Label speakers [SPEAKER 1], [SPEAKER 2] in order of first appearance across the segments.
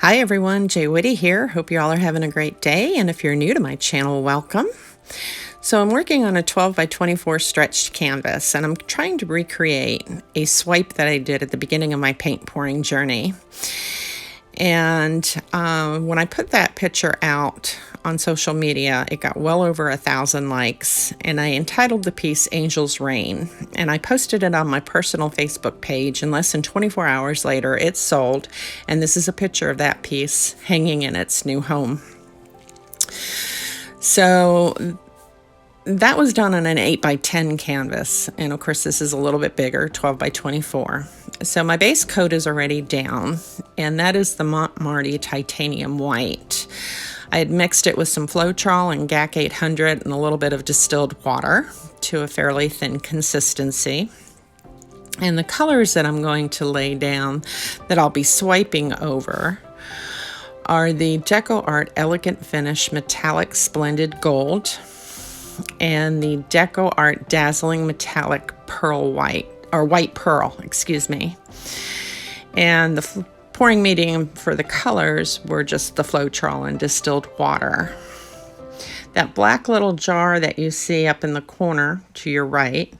[SPEAKER 1] Hi everyone, Bjwitty here. Hope you all are having a great day, and if you're new to my channel, welcome. So I'm working on a 12 by 24 stretched canvas, and I'm trying to recreate a swipe that I did at the beginning of my paint pouring journey. And when I put that picture out on social media, it got well over 1,000 likes, and I entitled the piece Angel's Rain, and I posted it on my personal Facebook page, and less than 24 hours later it sold, and this is a picture of that piece hanging in its new home. So that was done on an 8 by 10 canvas, and of course this is a little bit bigger, 12 by 24. So my base coat is already down, and that is the Marte Titanium White. I had mixed it with some Floetrol and GAC 800 and a little bit of distilled water to a fairly thin consistency. And the colors that I'm going to lay down that I'll be swiping over are the DecoArt Elegant Finish Metallic Splendid Gold and the DecoArt Dazzling Metallic Pearl White, or White Pearl, excuse me. And the pouring medium for the colors were just the Floetrol and distilled water. That black little jar that you see up in the corner to your right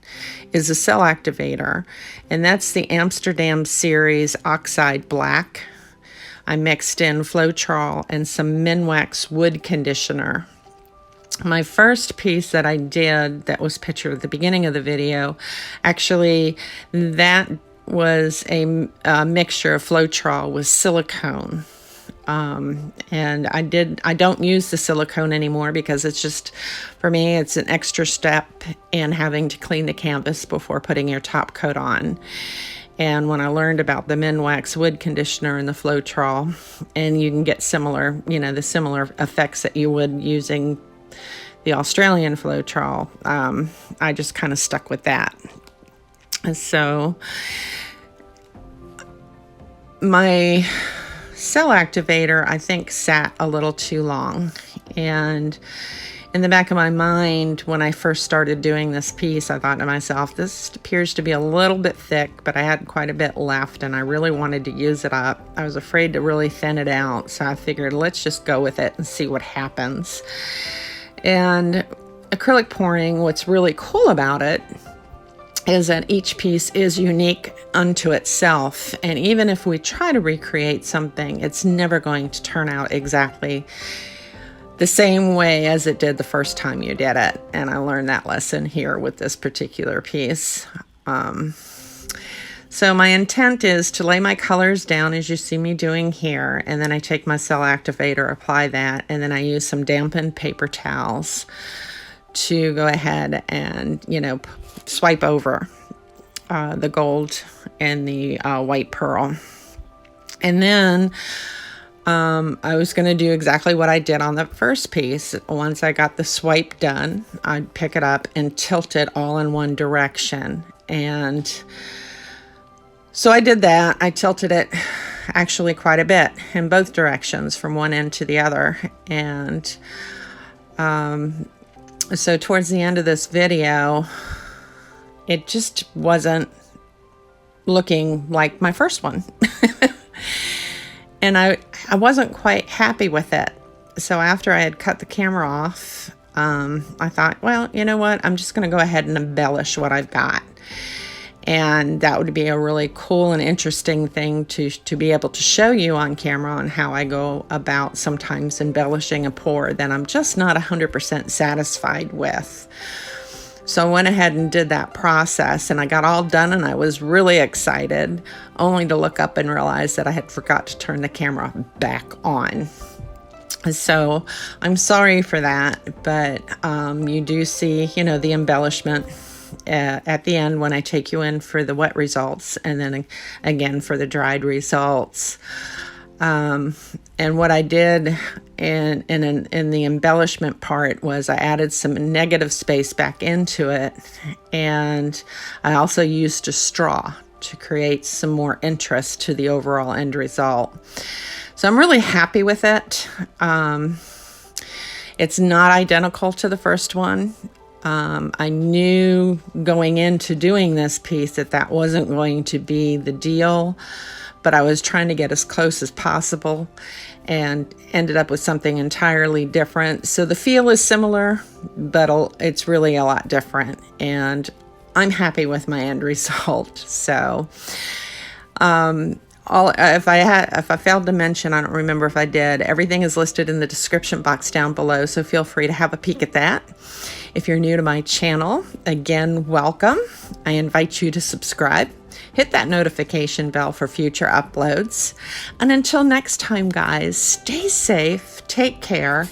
[SPEAKER 1] is a cell activator, and that's the Amsterdam series Oxide Black. I mixed in Floetrol and some Minwax Wood Conditioner. My first piece that I did that was pictured at the beginning of the video, actually that was a mixture of Floetrol with silicone. And I don't use the silicone anymore because it's just, for me, it's an extra step in having to clean the canvas before putting your top coat on. And when I learned about the Minwax Wood Conditioner and the Floetrol, and you can get similar, the similar effects that you would using the Australian Floetrol, I just kind of stuck with that. So my cell activator, I think, sat a little too long. And in the back of my mind, when I first started doing this piece, I thought to myself, this appears to be a little bit thick, but I had quite a bit left and I really wanted to use it up. I was afraid to really thin it out, so I figured let's just go with it and see what happens. And acrylic pouring, what's really cool about it is that each piece is unique unto itself, and even if we try to recreate something, it's never going to turn out exactly the same way as it did the first time you did it. And I learned that lesson here with this particular piece. So my intent is to lay my colors down as you see me doing here, and then I take my cell activator, apply that, and then I use some dampened paper towels to go ahead and, swipe over the gold and the white pearl. And then I was going to do exactly what I did on the first piece. Once I got the swipe done, I'd pick it up and tilt it all in one direction. And so I did that. I tilted it actually quite a bit in both directions from one end to the other. And so towards the end of this video, it just wasn't looking like my first one. And I wasn't quite happy with it. So after I had cut the camera off, I thought, well, you know what? I'm just going to go ahead and embellish what I've got. And that would be a really cool and interesting thing to be able to show you on camera on how I go about sometimes embellishing a pour that I'm just not 100% satisfied with. So I went ahead and did that process, and I got all done, and I was really excited, only to look up and realize that I had forgot to turn the camera back on. So I'm sorry for that, but you do see, the embellishment at the end when I take you in for the wet results, and then again for the dried results. And what I did in the embellishment part was I added some negative space back into it, and I also used a straw to create some more interest to the overall end result. So I'm really happy with it. It's not identical to the first one. I knew going into doing this piece that wasn't going to be the deal, but I was trying to get as close as possible and ended up with something entirely different. So the feel is similar, but it's really a lot different, and I'm happy with my end result. So if I failed to mention, I don't remember if I did, everything is listed in the description box down below, so feel free to have a peek at that. If you're new to my channel, again, welcome. I invite you to subscribe. Hit that notification bell for future uploads. And until next time, guys, stay safe, take care,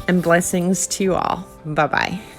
[SPEAKER 1] and blessings to you all. Bye-bye.